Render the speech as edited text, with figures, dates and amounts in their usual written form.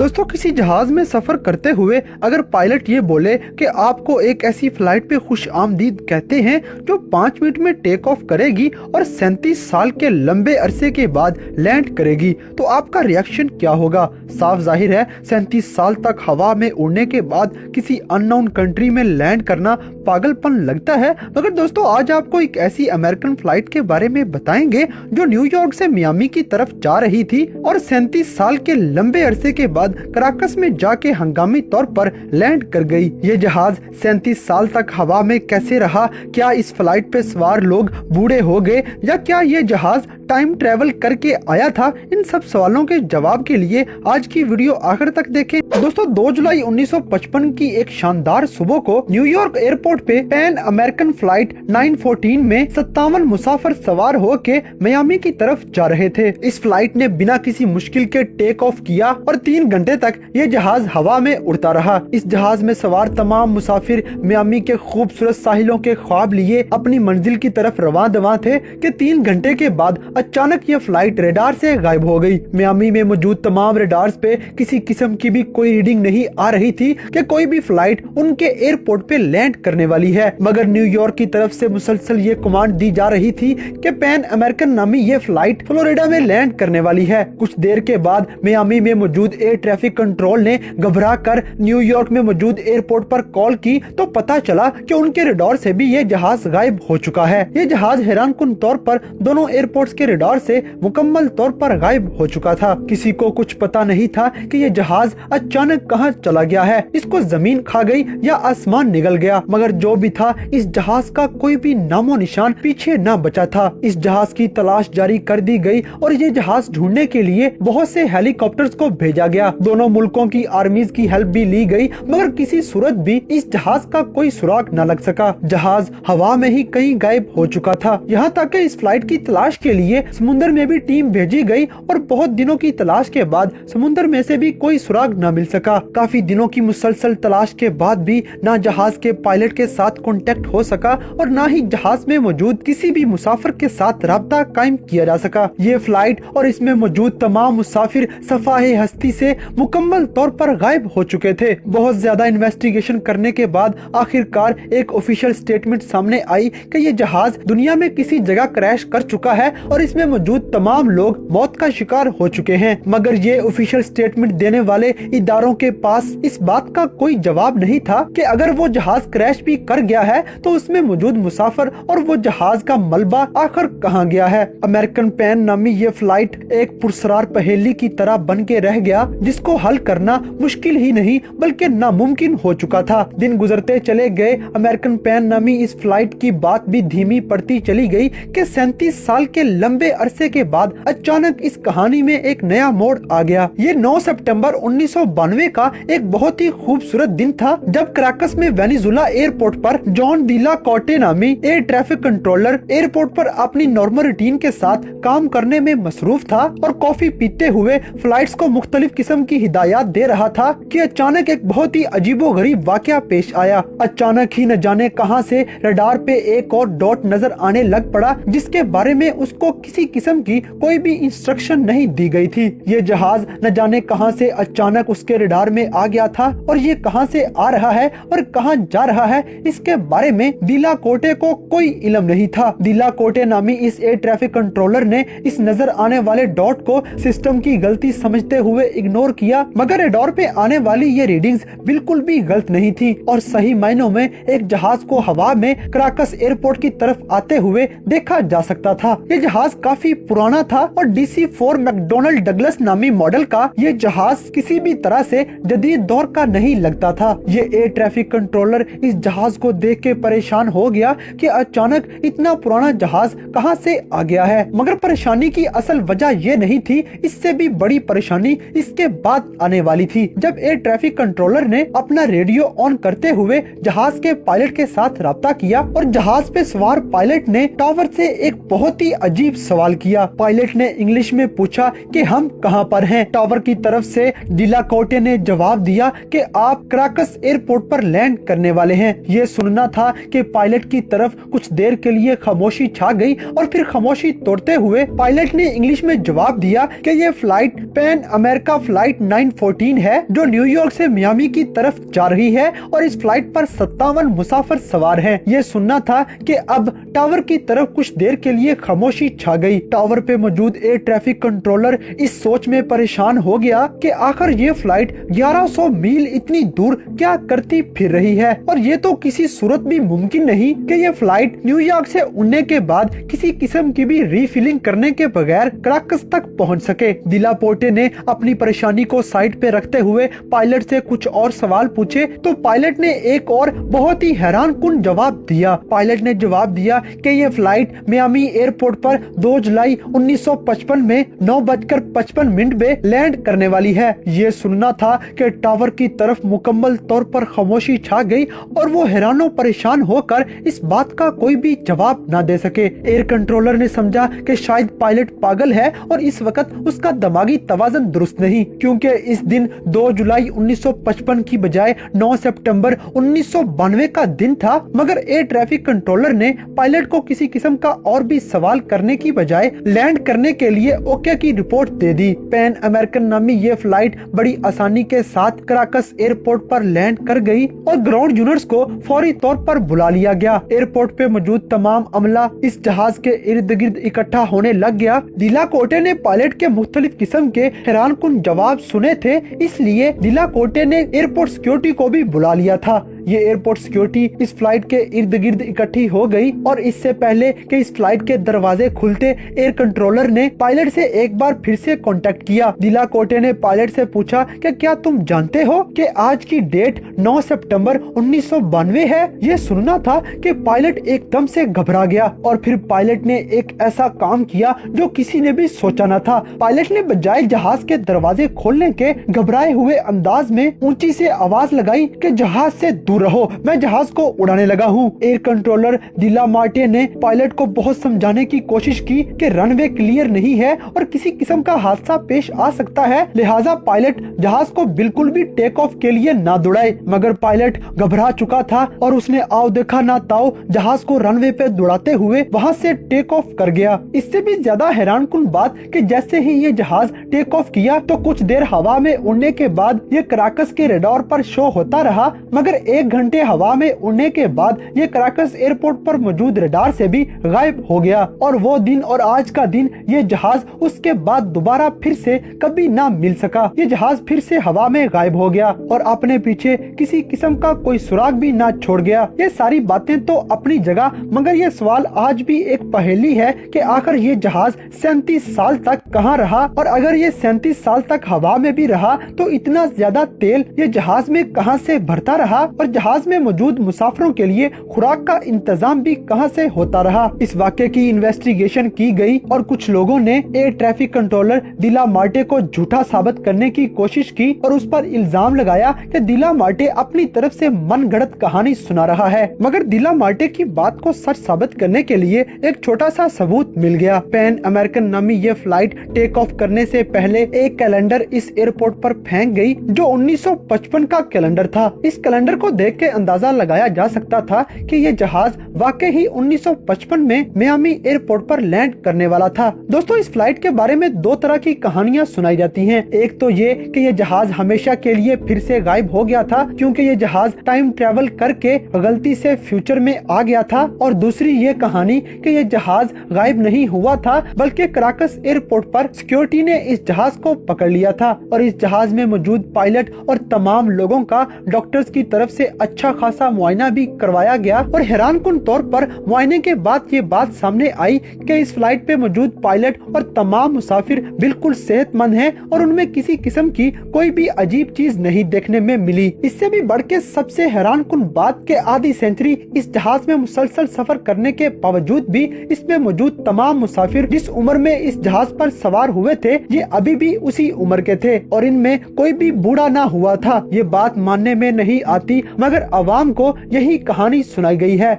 दोस्तों, किसी जहाज में सफर करते हुए अगर पायलट ये बोले कि आपको एक ऐसी फ्लाइट पे खुश आमदीद कहते हैं जो 5 मिनट में टेक ऑफ करेगी और 37 साल के लंबे अरसे के बाद लैंड करेगी, तो आपका रिएक्शन क्या होगा? साफ जाहिर है 37 साल तक हवा में उड़ने के बाद किसी अननोन कंट्री में लैंड करना पागलपन लगता है। मगर दोस्तों, आज आपको एक ऐसी अमेरिकन फ्लाइट के बारे में बताएंगे जो न्यूयॉर्क से मियामी की तरफ जा रही थी और 37 साल के लंबे अरसे के बाद कराकस में जाके हंगामी तौर पर लैंड कर गई। ये जहाज 37 साल तक हवा में कैसे रहा? क्या इस फ्लाइट पे सवार लोग बूढ़े हो गए या क्या ये जहाज टाइम ट्रेवल करके आया था? इन सब सवालों के जवाब के लिए आज की वीडियो आखिर तक देखें। दोस्तों, 2 जुलाई 1955 की एक शानदार सुबह को न्यूयॉर्क एयरपोर्ट पे पैन अमेरिकन फ्लाइट 914 में 57 मुसाफिर सवार होके मियामी की तरफ जा रहे थे। इस फ्लाइट ने बिना किसी मुश्किल के टेक ऑफ किया और 3 घंटे तक ये जहाज हवा में उड़ता रहा। इस जहाज में सवार तमाम मुसाफिर मियामी के खूबसूरत साहिलों के ख्वाब लिए अपनी मंजिल की तरफ रवां दवां थे कि 3 घंटे के बाद अचानक ये फ्लाइट रेडार से गायब हो गई। मियामी में मौजूद तमाम रेडार्स पे किसी किस्म की भी कोई रीडिंग नहीं आ रही थी कि कोई भी फ्लाइट उनके एयरपोर्ट पे लैंड करने वाली है। मगर न्यूयॉर्क की तरफ से मुसलसल ये कमांड दी जा रही थी कि पैन अमेरिकन नामी ये फ्लाइट फ्लोरिडा में लैंड करने वाली है। कुछ देर के बाद मियामी में मौजूद एयर ट्रैफिक कंट्रोल ने घबरा कर न्यूयॉर्क में मौजूद एयरपोर्ट पर कॉल की तो पता चला कि उनके रेडार से भी ये जहाज गायब हो चुका है। ये जहाज हैरानकुन तौर पर दोनों एयरपोर्ट्स के रेडार से मुकम्मल तौर पर गायब हो चुका था। किसी को कुछ पता नहीं था कि ये जहाज अचानक कहां चला गया है, इसको जमीन खा गई या आसमान निगल गया। मगर जो भी था, इस जहाज का कोई भी नामो निशान पीछे न बचा था। इस जहाज की तलाश जारी कर दी गई और ये जहाज ढूंढने के लिए बहुत से हेलीकॉप्टर्स को भेजा गया। दोनों मुल्कों की आर्मीज की हेल्प भी ली गई, मगर किसी सूरत भी इस जहाज का कोई सुराग न लग सका। जहाज हवा में ही कहीं गायब हो चुका था। यहाँ तक कि इस फ्लाइट की तलाश के लिए समुद्र में भी टीम भेजी गई और बहुत दिनों की तलाश के बाद समुद्र में से भी कोई सुराग न मिल सका। काफी दिनों की मुसलसल तलाश के बाद भी ना जहाज के पायलट के साथ कांटेक्ट हो सका और ना ही जहाज में मौजूद किसी भी मुसाफिर के साथ राब्ता कायम किया जा सका। ये फ्लाइट और इसमें मौजूद तमाम मुसाफिर सफाहे हस्ती से मुकम्मल तौर पर गायब हो चुके थे। बहुत ज्यादा इन्वेस्टिगेशन करने के बाद आखिरकार एक ऑफिशियल स्टेटमेंट सामने आई कि ये जहाज दुनिया में किसी जगह क्रैश कर चुका है और इसमें मौजूद तमाम लोग मौत का शिकार हो चुके हैं। मगर ये ऑफिशियल स्टेटमेंट देने वाले इदारों के पास इस बात का कोई जवाब नहीं था कि अगर वो जहाज क्रैश भी कर गया है तो उसमें मौजूद मुसाफिर और वो जहाज का मलबा आखिर कहां गया है। अमेरिकन पैन नामी ये फ्लाइट एक पुरस्कार पहेली की तरह बन के रह गया, जिसको हल करना मुश्किल ही नहीं बल्कि नामुमकिन हो चुका था। दिन गुजरते चले गए, अमेरिकन पैन नामी इस फ्लाइट की बात भी धीमी पड़ती चली गई कि 37 साल के लंबे अरसे के बाद अचानक इस कहानी में एक नया मोड़ आ गया। ये 9 सितंबर 1992 का एक बहुत ही खूबसूरत दिन था जब कराकस में वेनेजुला एयरपोर्ट पर जॉन दिला कोटे नामी एयर ट्रैफिक कंट्रोलर एयरपोर्ट पर अपनी नॉर्मल रूटीन के साथ काम करने में मसरूफ था और कॉफी पीते हुए फ्लाइट्स को मुख्तलिफ किस्म की हिदायत दे रहा था कि अचानक एक बहुत ही अजीबोगरीब वाकया पेश आया। अचानक ही न जाने कहां से रडार पे एक और डॉट नजर आने लग पड़ा, जिसके बारे में उसको किसी किस्म की कोई भी इंस्ट्रक्शन नहीं दी गई थी। ये जहाज न जाने कहां से अचानक उसके रडार में आ गया था और ये कहां से आ रहा है और कहां जा रहा है, इसके बारे में दिला कोटे को कोई इल्म नहीं था। दिला कोटे नामी इस एयर ट्रैफिक कंट्रोलर ने इस नजर आने वाले डॉट को सिस्टम की गलती समझते हुए इग्नोर किया, मगर रडार पे आने वाली ये रीडिंग्स बिल्कुल भी गलत नहीं थी और सही मायनों में एक जहाज को हवा में कराकस एयरपोर्ट की तरफ आते हुए देखा जा सकता था। ये जहाज काफी पुराना था और DC-4 मैकडोनल्ड डगलस नामी मॉडल का ये जहाज किसी भी तरह से जदीद दौर का नहीं लगता था। ये एयर ट्रैफिक कंट्रोलर इस जहाज को देख के परेशान हो गया कि अचानक इतना पुराना जहाज कहां से आ गया है। मगर परेशानी की असल वजह ये नहीं थी, इससे भी बड़ी परेशानी इसके बाद आने वाली थी जब एयर ट्रैफिक कंट्रोलर ने अपना रेडियो ऑन करते हुए जहाज के पायलट के साथ राब्ता किया और जहाज पे सवार पायलट ने टावर से एक बहुत ही अजीब सवाल किया। पायलट ने इंग्लिश में पूछा कि हम कहां पर हैं। टावर की तरफ से दिला कोटे ने जवाब दिया कि आप कराकस एयरपोर्ट पर लैंड करने वाले हैं। ये सुनना था कि पायलट की तरफ कुछ देर के लिए खामोशी छा गई और फिर खामोशी तोड़ते हुए पायलट ने इंग्लिश में जवाब दिया कि ये flight pan America flight flight 914 है जो न्यूयॉर्क से मियामी की तरफ जा रही है और इस फ्लाइट पर 57 मुसाफिर सवार हैं। ये सुनना था कि अब टावर की तरफ कुछ देर के लिए खामोशी छा गई। टावर पे मौजूद एयर ट्रैफिक कंट्रोलर इस सोच में परेशान हो गया कि आखिर ये फ्लाइट 1100 मील इतनी दूर क्या करती फिर रही है और ये तो किसी सूरत भी मुमकिन नहीं कि ये फ्लाइट न्यूयॉर्क से उड़ने के बाद किसी किस्म की भी रीफिलिंग करने के बगैर कराकस तक पहुंच सके। दिला पोर्टे ने अपनी परेशानी को साइड पे रखते हुए पायलट से कुछ और सवाल पूछे तो पायलट ने एक और बहुत ही हैरान कुन जवाब दिया। पायलट ने जवाब दिया कि ये फ्लाइट मियामी एयरपोर्ट पर 2 जुलाई 1955 में 9:55 में लैंड करने वाली है। ये सुनना था कि टावर की तरफ मुकम्मल तौर पर खामोशी छा गई और वो हैरानो परेशान होकर इस बात का कोई भी जवाब न दे सके। एयर कंट्रोलर ने समझा कि शायद पायलट पागल है और इस वक्त उसका दिमागी तवाज़ुन दुरुस्त नहीं, क्योंकि इस दिन 2 जुलाई 1955 की बजाय 9 सितंबर 1992 का दिन था। मगर एयर ट्रैफिक कंट्रोलर ने पायलट को किसी किस्म का और भी सवाल करने की बजाय लैंड करने के लिए ओके की रिपोर्ट दे दी। पैन अमेरिकन नामी ये फ्लाइट बड़ी आसानी के साथ कराकस एयरपोर्ट पर लैंड कर गई और ग्राउंड यूनिट्स को फौरी तौर पर बुला लिया गया। एयरपोर्ट पे मौजूद तमाम अमला इस जहाज के इर्द गिर्द इकट्ठा होने लग गया। दिला कोटे ने पायलट के मुख्तलिफ किस्म के हैरान कुन जवाब सुने थे, इसलिए दिला कोटे ने एयरपोर्ट सिक्योरिटी को भी बुला लिया था। ये एयरपोर्ट सिक्योरिटी इस फ्लाइट के इर्द गिर्द इकट्ठी हो गई और इससे पहले कि इस फ्लाइट के दरवाजे खुलते एयर कंट्रोलर ने पायलट से एक बार फिर से कांटेक्ट किया। दिला कोटे ने पायलट से पूछा कि क्या तुम जानते हो कि आज की डेट 9 सितंबर 1992 है। ये सुनना था कि पायलट एकदम से घबरा गया और फिर पायलट ने एक ऐसा काम किया जो किसी ने भी सोचा न था। पायलट ने बजाय जहाज के दरवाजे खोलने के घबराए हुए अंदाज में ऊंची से आवाज लगाई कि जहाज से दूर रहो, मैं जहाज को उड़ाने लगा हूँ। एयर कंट्रोलर दिला मार्टे ने पायलट को बहुत समझाने की कोशिश की कि रनवे क्लियर नहीं है और किसी किस्म का हादसा पेश आ सकता है, लिहाजा पायलट जहाज को बिल्कुल भी टेक ऑफ के लिए ना दौड़ाए। मगर पायलट घबरा चुका था और उसने आओ देखा ना ताओ जहाज को रनवे पे दौड़ाते हुए वहाँ से टेक ऑफ कर गया। इससे भी ज्यादा हैरान कुन बात कि जैसे ही ये जहाज टेक ऑफ किया तो कुछ देर हवा में उड़ने के बाद ये कराकस के रडार पर शो होता रहा, मगर 1 घंटे हवा में उड़ने के बाद ये कराकस एयरपोर्ट पर मौजूद रडार से भी गायब हो गया और वो दिन और आज का दिन ये जहाज उसके बाद दोबारा फिर से कभी ना मिल सका। ये जहाज फिर से हवा में गायब हो गया और अपने पीछे किसी किस्म का कोई सुराग भी ना छोड़ गया। ये सारी बातें तो अपनी जगह, मगर ये सवाल आज भी एक पहेली है कि आखिर ये जहाज 37 साल तक कहाँ रहा और अगर ये 37 साल तक हवा में भी रहा तो इतना ज्यादा तेल ये जहाज में कहाँ से भरता रहा और जहाज में मौजूद मुसाफिरों के लिए खुराक का इंतजाम भी कहां से होता रहा। इस वाक़े की इन्वेस्टिगेशन की गई और कुछ लोगों ने एयर ट्रैफिक कंट्रोलर दिला मार्टे को झूठा साबित करने की कोशिश की और उस पर इल्जाम लगाया कि दिला मार्टे अपनी तरफ से मनगढ़ंत कहानी सुना रहा है। मगर दिला मार्टे की बात को सच साबित करने के लिए एक छोटा सा सबूत मिल गया। पैन अमेरिकन नामी ये फ्लाइट टेक ऑफ करने से पहले एक कैलेंडर इस एयरपोर्ट पर फेंक गई जो 1955 का कैलेंडर था। इस कैलेंडर को देख के अंदाजा लगाया जा सकता था कि ये जहाज वाकई ही 1955 में मियामी एयरपोर्ट पर लैंड करने वाला था। दोस्तों, इस फ्लाइट के बारे में 2 तरह की कहानियां सुनाई जाती हैं। एक तो ये कि ये जहाज हमेशा के लिए फिर से गायब हो गया था क्योंकि ये जहाज टाइम ट्रेवल करके गलती से फ्यूचर में आ गया था, और दूसरी ये कहानी कि ये जहाज गायब नहीं हुआ था बल्कि कराकस एयरपोर्ट पर सिक्योरिटी ने इस जहाज को पकड़ लिया था और इस जहाज में मौजूद पायलट और तमाम लोगों का डॉक्टर्स की तरफ से अच्छा खासा मुआयना भी करवाया गया और हैरान कुन तौर पर मुआयने के बाद ये बात सामने आई कि इस फ्लाइट पे मौजूद पायलट और तमाम मुसाफिर बिल्कुल सेहतमंद हैं और उनमें किसी किस्म की कोई भी अजीब चीज नहीं देखने में मिली। इससे भी बढ़ के सबसे हैरान कुन बात के आधी सेंचुरी इस जहाज में मुसलसल सफर करने के बावजूद भी इसमें मौजूद तमाम मुसाफिर जिस उम्र में इस जहाज पर सवार हुए थे ये अभी भी उसी उम्र के थे और इनमें कोई भी बूढ़ा ना हुआ था। ये बात मानने में नहीं आती मगर अवाम को यही कहानी सुनाई गई है।